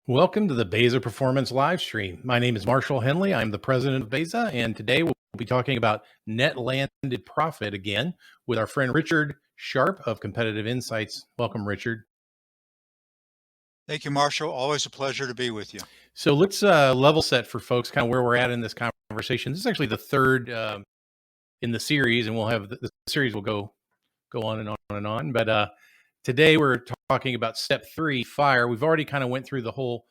Welcome to the Beza Performance live stream. My name is Marshall Henley. I'm the president of Beza, and today we'll be talking about net landed profit again with our friend Richard Sharpe of Competitive Insights. Welcome, Richard. Thank you, Marshall. Always a pleasure to be with you. So let's level set for folks kind of where we're at in this conversation. This is actually the third in the series, and we'll have the series will go on and on and on. But today we're talking about step 3, FIRE. We've already kind of went through the whole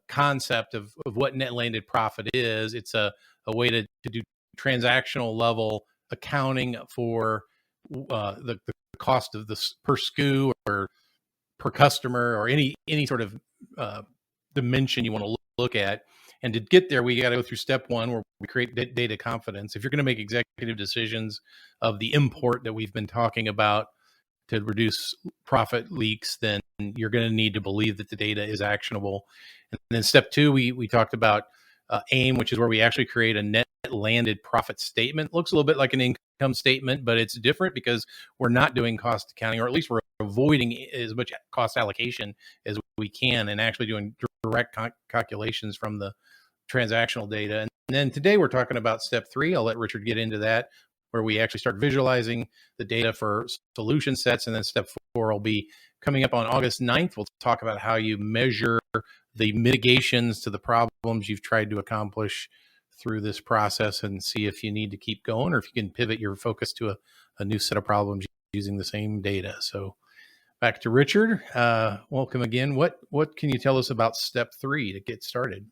concept of what net landed profit is. It's a way to do transactional level accounting for the cost of this per SKU or per customer or any sort of dimension you want to look at. And to get there, we got to go through step 1 where we create data confidence. If you're going to make executive decisions of the import that we've been talking about to reduce profit leaks, then you're going to need to believe that the data is actionable. And then step 2, we talked about AIM, which is where we actually create a net landed profit statement. It looks a little bit like an income statement, but it's different because we're not doing cost accounting, or at least we're avoiding as much cost allocation as we can and actually doing direct calculations from the transactional data. And then today we're talking about step 3. I'll let Richard get into that, where we actually start visualizing the data for solution sets. And then step 4 will be coming up on August 9th. We'll talk about how you measure the mitigations to the problems you've tried to accomplish through this process and see if you need to keep going or if you can pivot your focus to a new set of problems using the same data. So back to Richard. Welcome again. What can you tell us about step 3 to get started?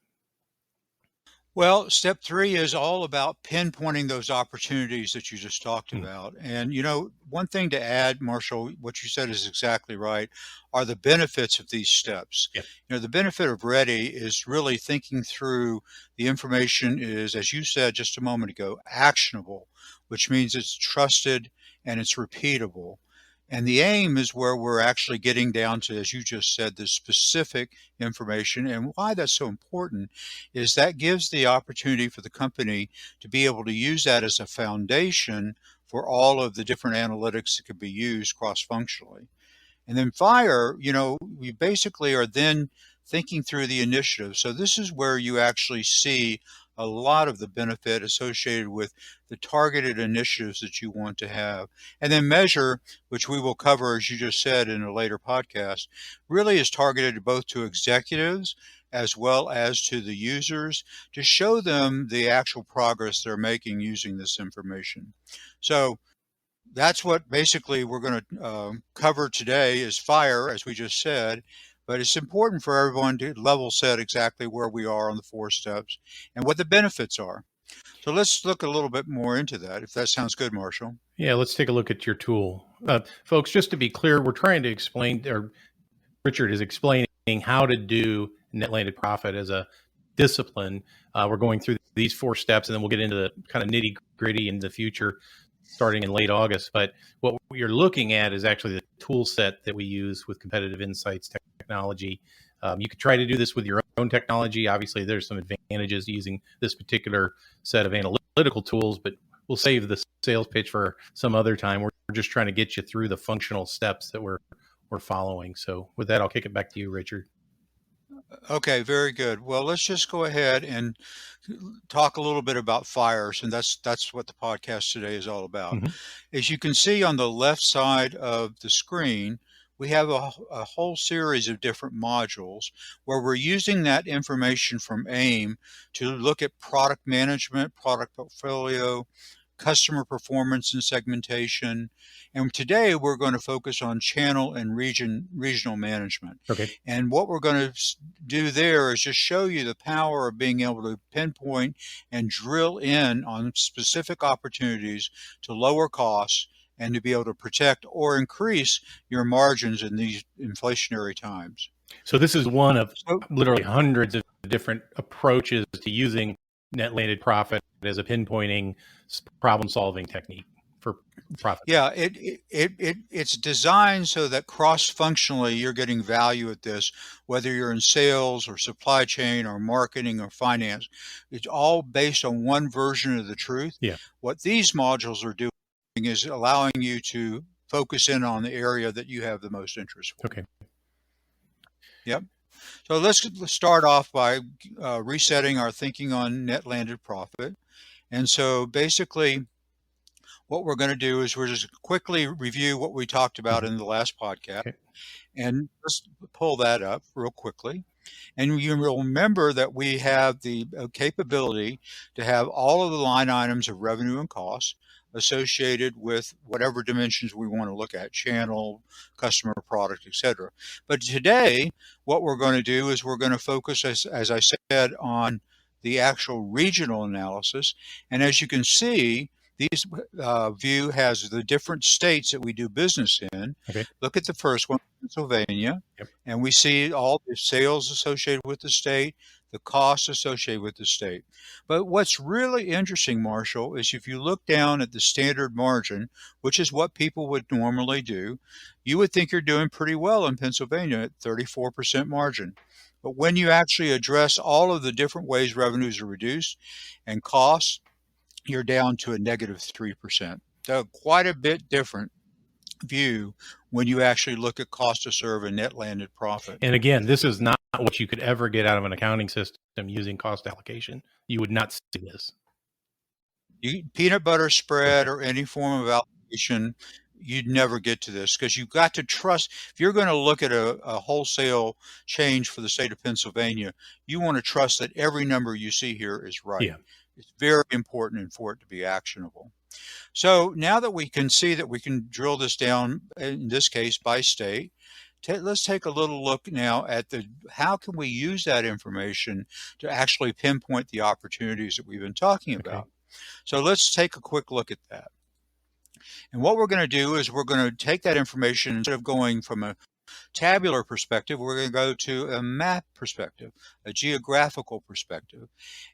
Well, step 3 is all about pinpointing those opportunities that you just talked about. And, one thing to add, Marshall, what you said is exactly right, are the benefits of these steps. Yeah. The benefit of READY is really thinking through the information is, as you said just a moment ago, actionable, which means it's trusted and it's repeatable. And the aim is where we're actually getting down to, as you just said, the specific information. And why that's so important is that gives the opportunity for the company to be able to use that as a foundation for all of the different analytics that could be used cross-functionally. And then FIRE, we basically are then thinking through the initiative. So this is where you actually see a lot of the benefit associated with the targeted initiatives that you want to have. And then measure, which we will cover, as you just said, in a later podcast, really is targeted both to executives as well as to the users to show them the actual progress they're making using this information. So that's what basically we're going to cover today is FIRE, as we just said. But it's important for everyone to level set exactly where we are on the 4 steps and what the benefits are. So let's look a little bit more into that, if that sounds good, Marshall. Yeah, let's take a look at your tool. Folks, just to be clear, we're trying to explain, or Richard is explaining how to do net landed profit as a discipline. We're going through these 4 steps, and then we'll get into the kind of nitty gritty in the future starting in late August. But what you're looking at is actually the tool set that we use with Competitive Insights technology. You could try to do this with your own technology. Obviously, there's some advantages to using this particular set of analytical tools, but we'll save the sales pitch for some other time. We're just trying to get you through the functional steps that we're following. So with that, I'll kick it back to you, Richard. Okay, very good. Well, let's just go ahead and talk a little bit about FIREs, and that's what the podcast today is all about. As you can see on the left side of the screen, we have a whole series of different modules where we're using that information from AIM to look at product management, product portfolio, customer performance and segmentation. And today we're going to focus on channel and regional management. Okay. And what we're going to do there is just show you the power of being able to pinpoint and drill in on specific opportunities to lower costs and to be able to protect or increase your margins in these inflationary times. So this is one of literally hundreds of different approaches to using net landed profit as a pinpointing problem solving technique for profit. Yeah, it's designed so that cross-functionally you're getting value at this, whether you're in sales or supply chain or marketing or finance. It's all based on one version of the truth. Yeah. What these modules are doing is allowing you to focus in on the area that you have the most interest for. Okay. Yep. So let's start off by resetting our thinking on net landed profit. And so basically, what we're going to do is we're just quickly review what we talked about Mhm. in the last podcast. Okay. And let's pull that up real quickly. And you will remember that we have the capability to have all of the line items of revenue and cost associated with whatever dimensions we want to look at, channel, customer, product, etc. But today, what we're going to do is we're going to focus, as I said, on the actual regional analysis. And as you can see, these view has the different states that we do business in. Okay. Look at the first one, Pennsylvania. Yep. And we see all the sales associated with the state, the costs associated with the state. But what's really interesting, Marshall, is if you look down at the standard margin, which is what people would normally do, you would think you're doing pretty well in Pennsylvania at 34% margin. But when you actually address all of the different ways revenues are reduced and costs, you're down to a negative 3%. So quite a bit different view when you actually look at cost to serve and net landed profit. And again, this is not what you could ever get out of an accounting system using cost allocation. You would not see this. Peanut butter spread or any form of allocation, you'd never get to this because you've got to trust. If you're going to look at a wholesale change for the state of Pennsylvania, you want to trust that every number you see here is right. Yeah. It's very important for it to be actionable. So now that we can see that we can drill this down, in this case by state, let's take a little look now at how can we use that information to actually pinpoint the opportunities that we've been talking about. Okay. So let's take a quick look at that. And what we're going to do is we're going to take that information, instead of going from a tabular perspective, we're going to go to a map perspective, a geographical perspective.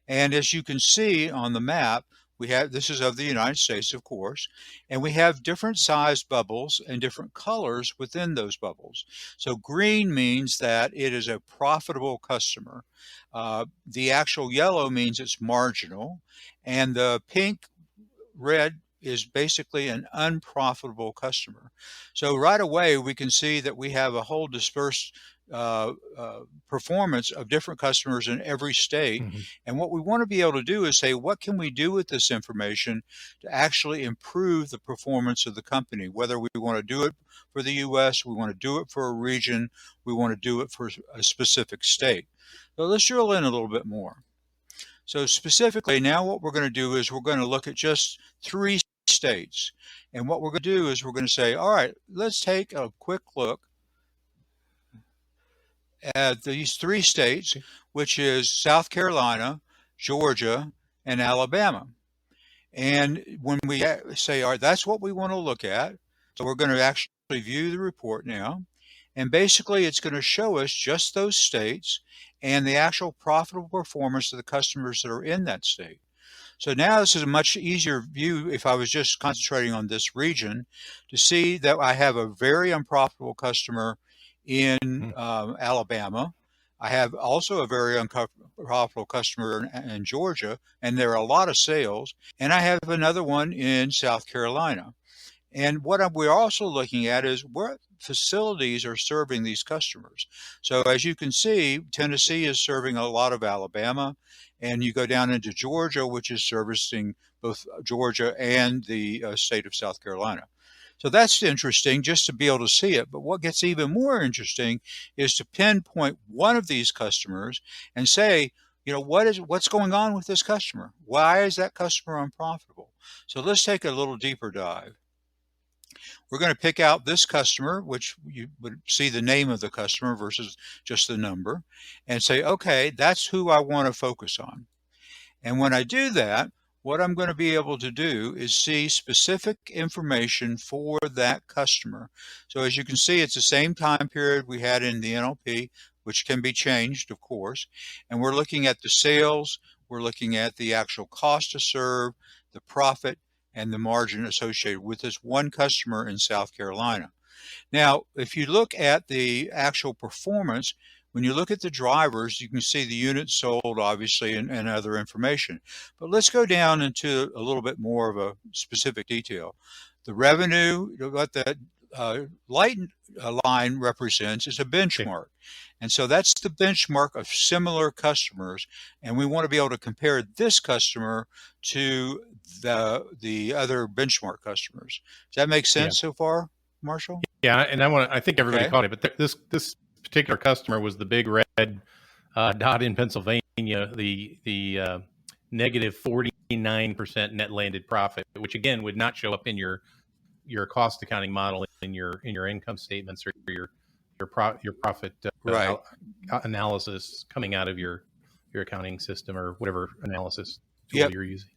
And as you can see on the map, this is of the United States, of course, and we have different sized bubbles and different colors within those bubbles. So green means that it is a profitable customer. The actual yellow means it's marginal, and the pink, red is basically an unprofitable customer. So right away, we can see that we have a whole dispersed performance of different customers in every state. Mhm. And what we want to be able to do is say, what can we do with this information to actually improve the performance of the company? Whether we want to do it for the US, we want to do it for a region, we want to do it for a specific state. So let's drill in a little bit more. So specifically, now what we're going to do is we're going to look at just 3 states. And what we're going to do is we're going to say, all right, let's take a quick look at these 3 states, which is South Carolina, Georgia, and Alabama. And when we say, all right, that's what we want to look at, so we're going to actually view the report now. And basically, it's going to show us just those states and the actual profitable performance of the customers that are in that state. So now this is a much easier view if I was just concentrating on this region to see that I have a very unprofitable customer in Alabama. I have also a very unprofitable customer in Georgia, and there are a lot of sales. And I have another one in South Carolina. And what we're also looking at is what facilities are serving these customers. So as you can see, Tennessee is serving a lot of Alabama, and you go down into Georgia, which is servicing both Georgia and the state of South Carolina. So that's interesting just to be able to see it. But what gets even more interesting is to pinpoint one of these customers and say, you know, what's going on with this customer? Why is that customer unprofitable? So let's take a little deeper dive. We're going to pick out this customer, which you would see the name of the customer versus just the number, and say, okay, that's who I want to focus on. And when I do that, what I'm going to be able to do is see specific information for that customer. So as you can see, it's the same time period we had in the NLP, which can be changed, of course. And we're looking at the sales, we're looking at the actual cost to serve, the profit, and the margin associated with this one customer in South Carolina. Now, if you look at the actual performance, when you look at the drivers, you can see the units sold, obviously, and other information. But let's go down into a little bit more of a specific detail. The revenue, what that light line represents is a benchmark. And so that's the benchmark of similar customers. And we want to be able to compare this customer to the other benchmark customers. Does that make sense so far, Marshall? Yeah, and I think everybody Okay. caught it, but this particular customer was the big red dot in Pennsylvania, the negative 49% net landed profit, which again would not show up in your cost accounting model in your income statements or your profit Right. analysis coming out of your accounting system or whatever analysis tool Yep. you're using.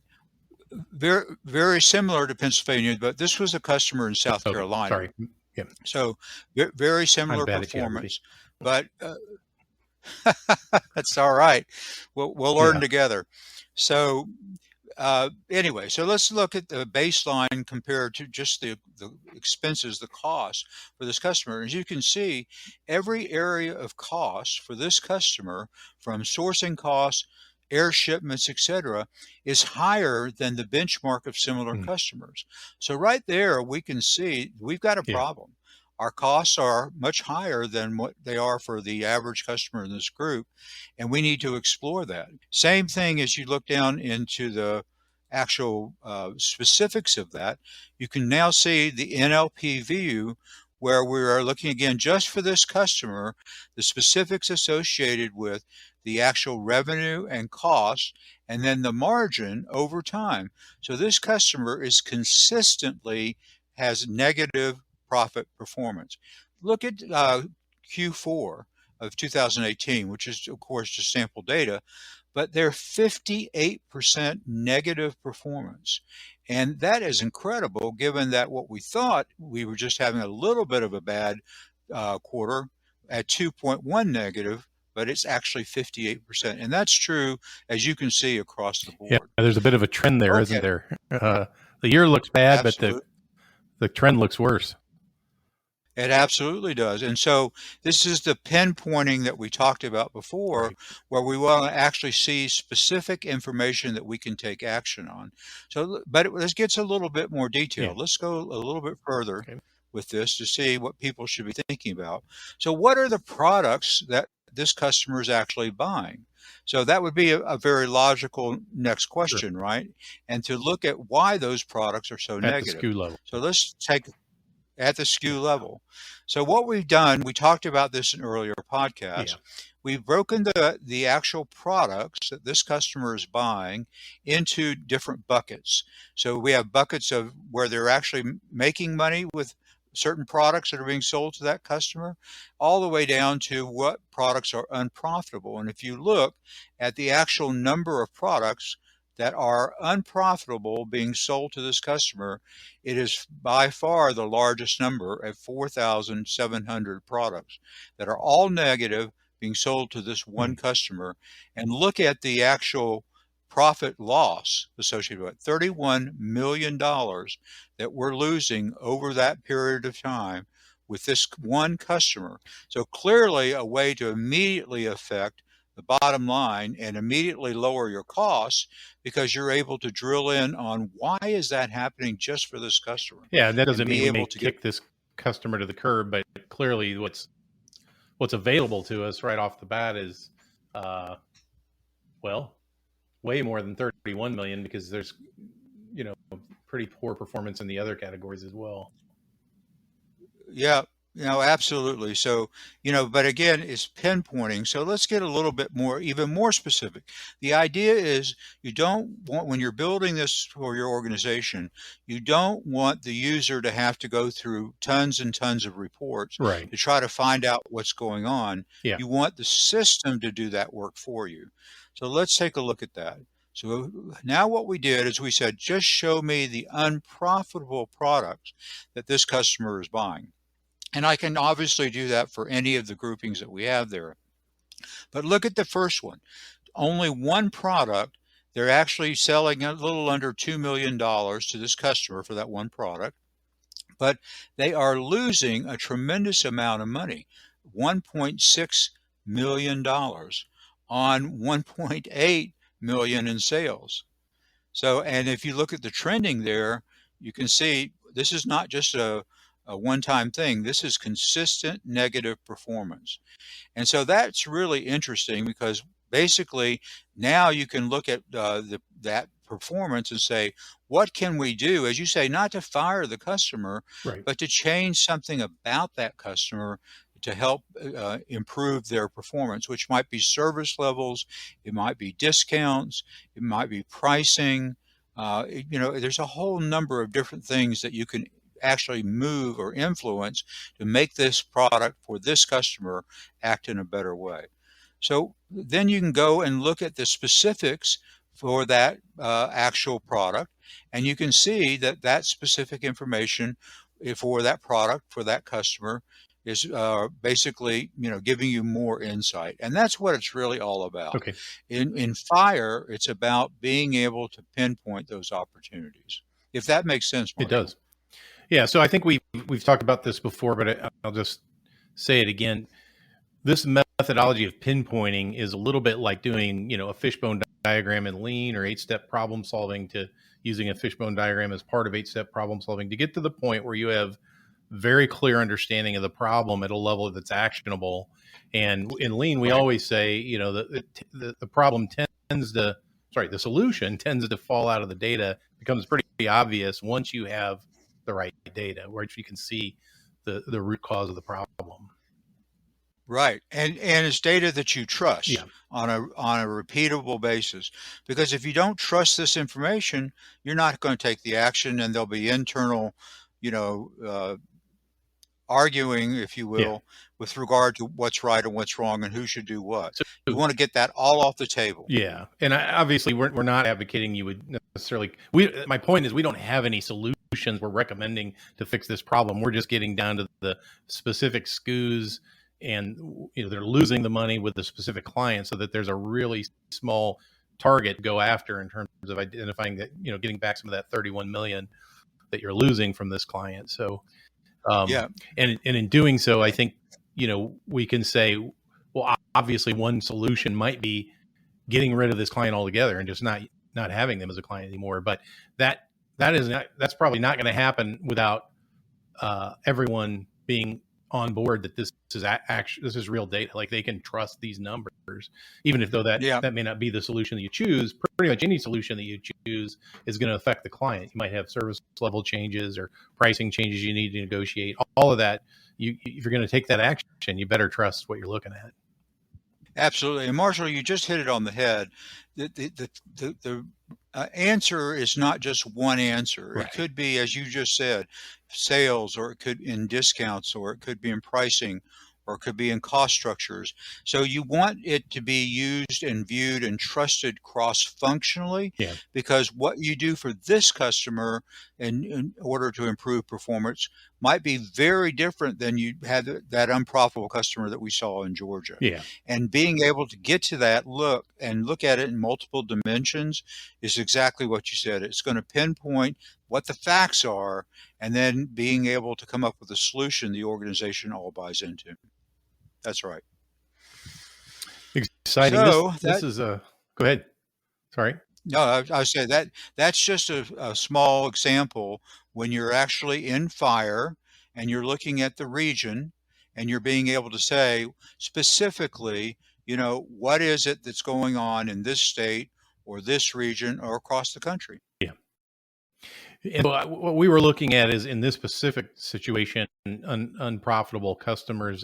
Very, very similar to Pennsylvania, but this was a customer in South Okay, Carolina. sorry. Yeah, So very I'm similar bad at geography. performance, but that's all right. We'll learn Yeah. together. So anyway, so let's look at the baseline compared to just the expenses, the cost for this customer. As you can see, every area of cost for this customer, from sourcing costs, air shipments, etc., is higher than the benchmark of similar customers. So right there, we can see we've got a Yeah. problem. Our costs are much higher than what they are for the average customer in this group, and we need to explore that. Same thing as you look down into the actual specifics of that, you can now see the NLP view where we are looking again just for this customer, the specifics associated with the actual revenue and cost, and then the margin over time. So this customer is consistently has negative profit performance. Look at Q4 of 2018, which is of course just sample data, but they're 58% negative performance. And that is incredible given that what we thought we were just having a little bit of a bad quarter at 2.1 negative, but it's actually 58%. And that's true, as you can see, across the board. Yeah, there's a bit of a trend there, Okay. not there? The year looks bad, Absolutely. but the trend looks worse. It absolutely does. And so this is the pinpointing that we talked about before, Right. where we want to actually see specific information that we can take action on. So, but this gets a little bit more detailed. Yeah. Let's go a little bit further Okay. with this to see what people should be thinking about. So what are the products that this customer is actually buying? So that would be a very logical next question, right? And to look at why those products are so At the negative. SKU level. So let's take at the SKU level. So what we've done, we talked about this in earlier podcasts. Yeah. We've broken the actual products that this customer is buying into different buckets. So we have buckets of where they're actually making money with certain products that are being sold to that customer, all the way down to what products are unprofitable. And if you look at the actual number of products that are unprofitable being sold to this customer, it is by far the largest number at 4,700 products that are all negative being sold to this one customer. And look at the actual profit loss associated with it, $31 million that we're losing over that period of time with this one customer. So clearly a way to immediately affect the bottom line and immediately lower your costs, because you're able to drill in on why is that happening just for this customer. Yeah, that doesn't mean we may able to kick this customer to the curb, but clearly what's available to us right off the bat is well, way more than 31 million, because there's pretty poor performance in the other categories as well. Yeah, absolutely. So, but again, it's pinpointing. So let's get a little bit more, even more specific. The idea is you don't want, when you're building this for your organization, you don't want the user to have to go through tons and tons of reports Right. to try to find out what's going on. Yeah. You want the system to do that work for you. So let's take a look at that. So now what we did is we said, just show me the unprofitable products that this customer is buying. And I can obviously do that for any of the groupings that we have there. But look at the first one. Only one product. They're actually selling a little under $2 million to this customer for that one product. But they are losing a tremendous amount of money, $1.6 million on 1.8 million in sales. So, and if you look at the trending there, you can see this is not just a a one-time thing. This is consistent negative performance. And so that's really interesting because basically now you can look at that performance and say, what can we do? As you say, not to fire the customer, Right. but to change something about that customer to help improve their performance, which might be service levels, it might be discounts, it might be pricing. There's a whole number of different things that you can actually move or influence to make this product for this customer act in a better way. So then you can go and look at the specifics for that actual product, and you can see that that specific information for that product for that customer is basically giving you more insight, and that's what it's really all about. Okay. In fire, it's about being able to pinpoint those opportunities. If that makes sense, It Marshall. does. Yeah. So I think we've talked about this before, but I'll just say it again. This methodology of pinpointing is a little bit like doing, a fishbone diagram in Lean or 8-step problem solving, to using a fishbone diagram as part of 8-step problem solving to get to the point where you have very clear understanding of the problem at a level that's actionable. And in Lean, we Right. always say, the problem tends to, the solution tends to fall out of the data, becomes pretty obvious once you have the right data, where you can see the root cause of the problem. Right. And it's data that you trust Yeah. on a repeatable basis. Because if you don't trust this information, you're not going to take the action, and there'll be internal, you know, arguing, if you Yeah. will, with regard to what's right and what's wrong and who should do what. So, You want to get that all off the table. yeah. And obviously we're not advocating you would necessarily, my point is we don't have any solutions we're recommending to fix this problem. We're just getting down to the specific SKUs, and they're losing the money with the specific client, so that there's a really small target to go after in terms of identifying that, getting back some of that 31 million that you're losing from this client. So Yeah. and in doing so, I think, we can say, well, obviously one solution might be getting rid of this client altogether and just not having them as a client anymore. But that's probably not going to happen without everyone being on board that this is this is real data. Like, they can trust these numbers, even if Yeah. that may not be the solution that you choose. Pretty much any solution that you choose is going to affect the client. You might have service level changes or pricing changes you need to negotiate. All of that, if you're going to take that action, you better trust what you're looking at. Absolutely. And Marshall, you just hit it on the head. The answer is not just one answer. Right. It could be, as you just said, sales, or it could in discounts, or it could be in pricing, or it could be in cost structures. So you want it to be used and viewed and trusted cross-functionally, Yeah. because what you do for this customer in order to improve performance might be very different than you had that unprofitable customer that we saw in Georgia. Yeah. And being able to get to that look at it in multiple dimensions is exactly what you said. It's going to pinpoint what the facts are, and then being able to come up with a solution the organization all buys into. That's right. Exciting. So this is a, go ahead. Sorry. No, I say that's just a small example when you're actually in fire and you're looking at the region and you're being able to say specifically, what is it that's going on in this state or this region or across the country. Yeah. And what we were looking at is, in this specific situation, unprofitable customers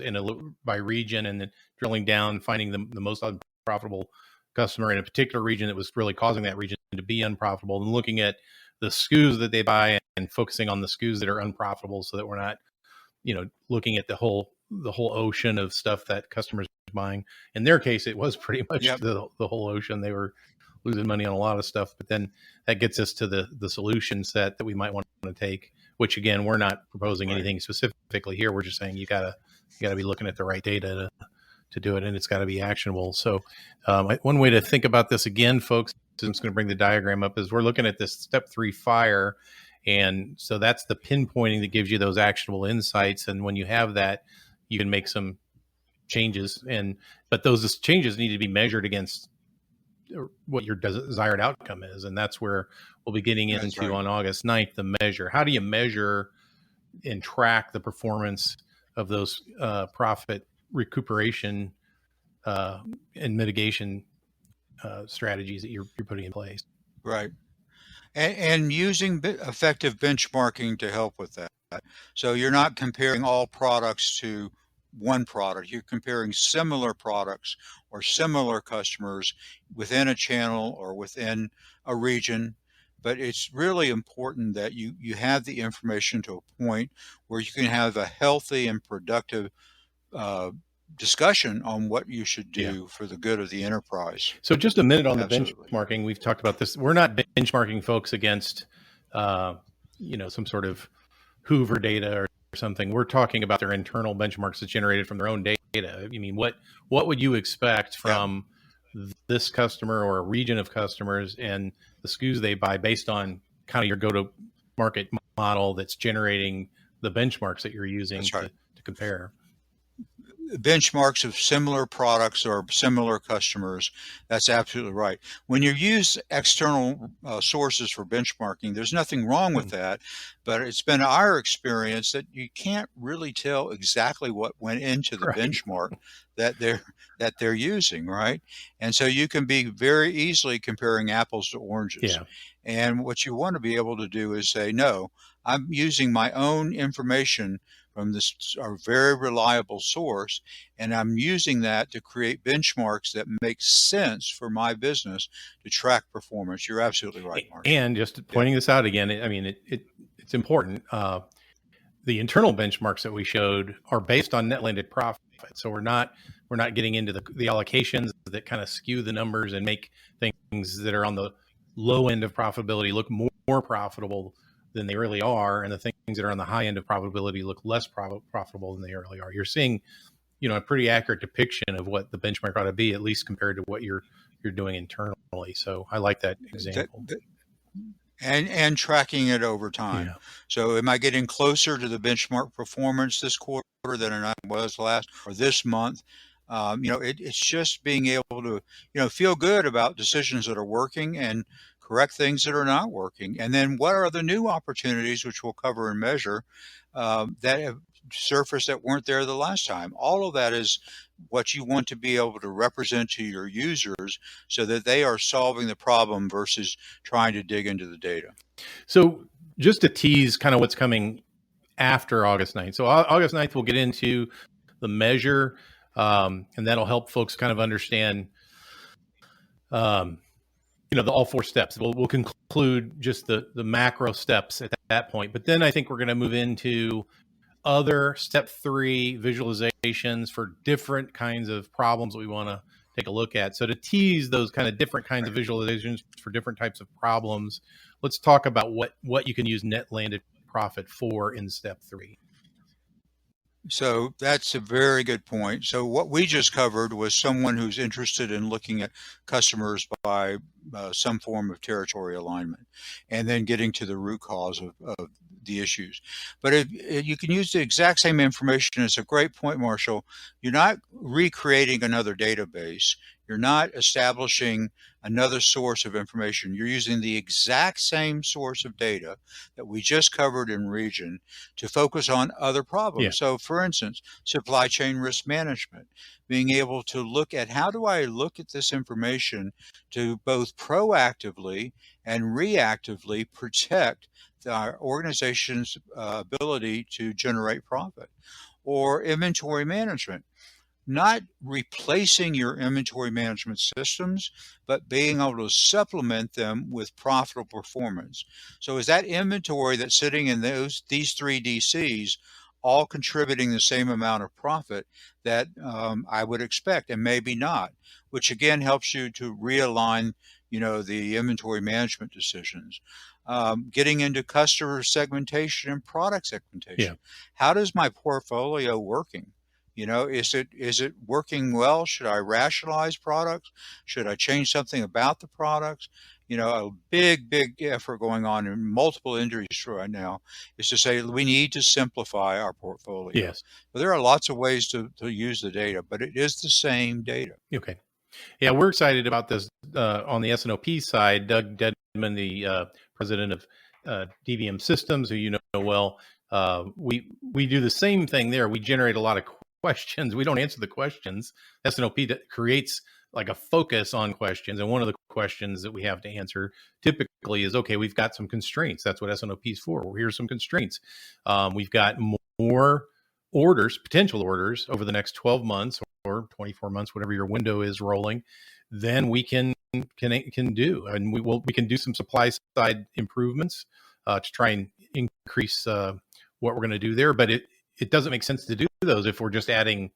by region, and then drilling down, finding the most unprofitable customer in a particular region that was really causing that region to be unprofitable, and looking at the SKUs that they buy and focusing on the SKUs that are unprofitable, so that we're not, looking at the whole ocean of stuff that customers are buying. In their case, it was pretty much the whole ocean. They were losing money on a lot of stuff, but then that gets us to the solution set that we might want to take, which, again, we're not proposing anything specifically here. We're just saying you gotta be looking at the right data to do it, and it's got to be actionable. So one way to think about this, again, folks, I'm just going to bring the diagram up, is we're looking at this step 3 fire. And so that's the pinpointing that gives you those actionable insights. And when you have that, you can make some changes, but those changes need to be measured against what your desired outcome is. And that's where we'll be getting into on August 9th, the measure. How do you measure and track the performance of those profit recuperation and mitigation strategies that you're putting in place. Right. And using effective benchmarking to help with that. So you're not comparing all products to one product. You're comparing similar products or similar customers within a channel or within a region. But it's really important that you have the information to a point where you can have a healthy and productive uh, discussion on what you should do for the good of the enterprise. So just a minute on Absolutely. the benchmarking. We've talked about this. We're not benchmarking folks against, some sort of Hoover data or something. We're talking about their internal benchmarks that's generated from their own data. I mean, what would you expect from this customer or a region of customers and the SKUs they buy based on kind of your go-to-market model that's generating the benchmarks that you're using to compare? Benchmarks of similar products or similar customers. That's absolutely right. When you use external sources for benchmarking, there's nothing wrong with that, but it's been our experience that you can't really tell exactly what went into the benchmark that they're using, right? And so you can be very easily comparing apples to oranges. And what you want to be able to do is say, no, I'm using my own information from this our very reliable source, and I'm using that to create benchmarks that make sense for my business to track performance. You're absolutely right, Mark. And just pointing this out again, I mean, it's important. The internal benchmarks that we showed are based on net landed profit, so we're not getting into the allocations that kind of skew the numbers and make things that are on the low end of profitability look more profitable than they really are, and the things that are on the high end of profitability look less profitable than they really are. You're seeing, a pretty accurate depiction of what the benchmark ought to be, at least compared to what you're doing internally. So I like that example. And tracking it over time. So am I getting closer to the benchmark performance this quarter than I was last or this month? It's just being able to, feel good about decisions that are working and correct things that are not working. And then what are the new opportunities, which we'll cover and measure, that have surfaced that weren't there the last time? All of that is what you want to be able to represent to your users so that they are solving the problem versus trying to dig into the data. So just to tease kind of what's coming after August 9th. So August 9th, we'll get into the measure, and that'll help folks kind of understand all four steps. We'll conclude just the macro steps at that point. But then I think we're going to move into other step 3 visualizations for different kinds of problems that we want to take a look at. So to tease those kind of different kinds of visualizations for different types of problems, let's talk about what you can use net landed profit for in step 3. So that's a very good point. So what we just covered was someone who's interested in looking at customers by some form of territory alignment and then getting to the root cause of the issues. But if you can use the exact same information. It's a great point, Marshall. You're not recreating another database. You're not establishing another source of information. You're using the exact same source of data that we just covered in region to focus on other problems. So for instance, supply chain risk management, being able to look at how do I look at this information to both proactively and reactively protect our organization's ability to generate profit. Or inventory management, not replacing your inventory management systems, but being able to supplement them with profitable performance. So is that inventory that's sitting in these 3 DCs all contributing the same amount of profit that I would expect, and maybe not, which again helps you to realign, the inventory management decisions. Getting into customer segmentation and product segmentation. How does my portfolio working? Is it working well? Should I rationalize products? Should I change something about the products? A big effort going on in multiple industries right now is to say we need to simplify our portfolio. But there are lots of ways to use the data, but it is the same data. Okay. Yeah, we're excited about this on the S&OP side. Doug Dedman, the president of DVM Systems, who you know well, We do the same thing there. We generate a lot of questions. We don't answer the questions. SNOP creates like a focus on questions. And one of the questions that we have to answer typically is, okay, we've got some constraints. That's what SNOP is for. Well, here's some constraints. We've got more orders, potential orders over the next 12 months or 24 months, whatever your window is rolling, then we can do. And we can do some supply side improvements to try and increase what we're going to do there. But it doesn't make sense to do those if we're just adding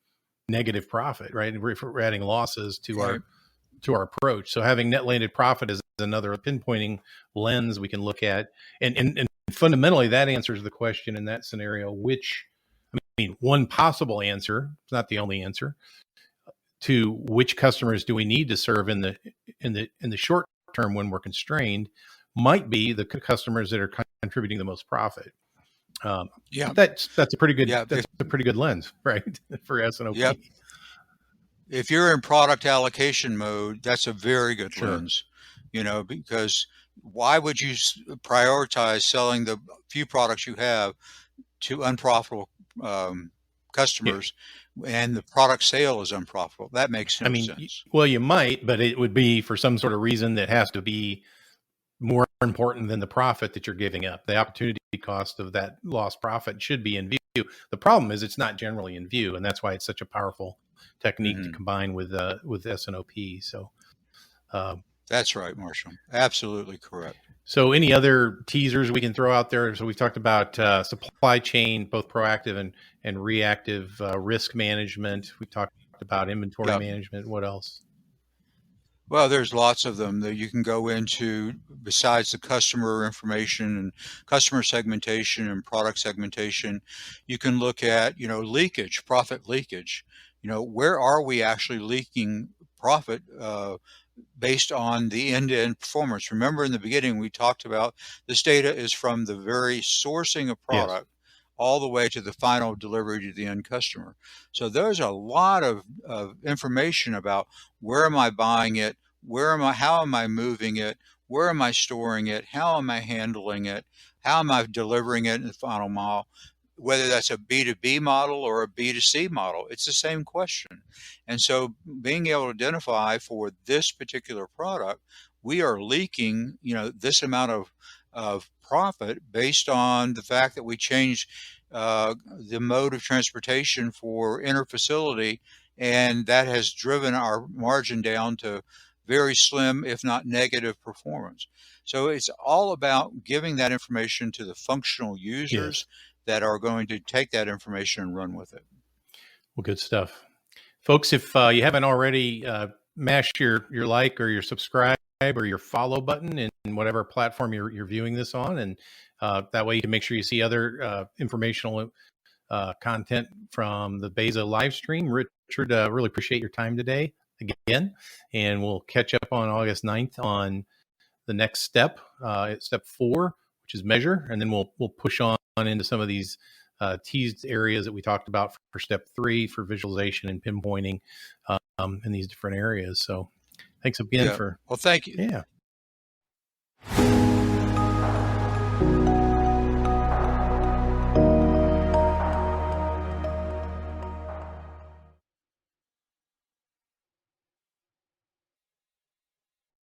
negative profit, right? If we're adding losses to our approach. So having net landed profit is another pinpointing lens we can look at. And fundamentally that answers the question in that scenario, one possible answer, it's not the only answer, to which customers do we need to serve in the short term when we're constrained, might be the customers that are contributing the most profit. That's a pretty good that's a pretty good lens, right, for SNOP. Yep. If you're in product allocation mode, that's a very good lens, because why would you prioritize selling the few products you have to unprofitable customers, and the product sale is unprofitable? That makes no sense. Well, you might, but it would be for some sort of reason that has to be more important than the profit that you're giving up. The opportunity cost of that lost profit should be in view. The problem is it's not generally in view, and that's why it's such a powerful technique to combine with SNOP. So that's right, Marshall. Absolutely correct. So any other teasers we can throw out there? So we've talked about supply chain, both proactive and reactive risk management. We talked about inventory management. What else? Well, there's lots of them that you can go into besides the customer information and customer segmentation and product segmentation. You can look at, leakage, profit leakage. Where are we actually leaking profit based on the end-to-end performance? Remember in the beginning, we talked about this data is from the very sourcing of product all the way to the final delivery to the end customer. So there's a lot of information about where am I buying it, how am I moving it, where am I storing it, how am I handling it, how am I delivering it in the final mile. Whether that's a B2B model or a B2C model, it's the same question. And so being able to identify for this particular product, we are leaking, this amount of profit based on the fact that we changed the mode of transportation for interfacility, and that has driven our margin down to very slim, if not negative performance. So it's all about giving that information to the functional users that are going to take that information and run with it. Well, good stuff. Folks, if you haven't already, mash your like or your subscribe or your follow button in whatever platform you're viewing this on. And that way you can make sure you see other informational content from the Beza live stream. Richard, really appreciate your time today again. And we'll catch up on August 9th on the next step, step 4, which is measure. And then we'll push on into some of these teased areas that we talked about for step 3 for visualization and pinpointing in these different areas. So thanks again Well, thank you. Yeah.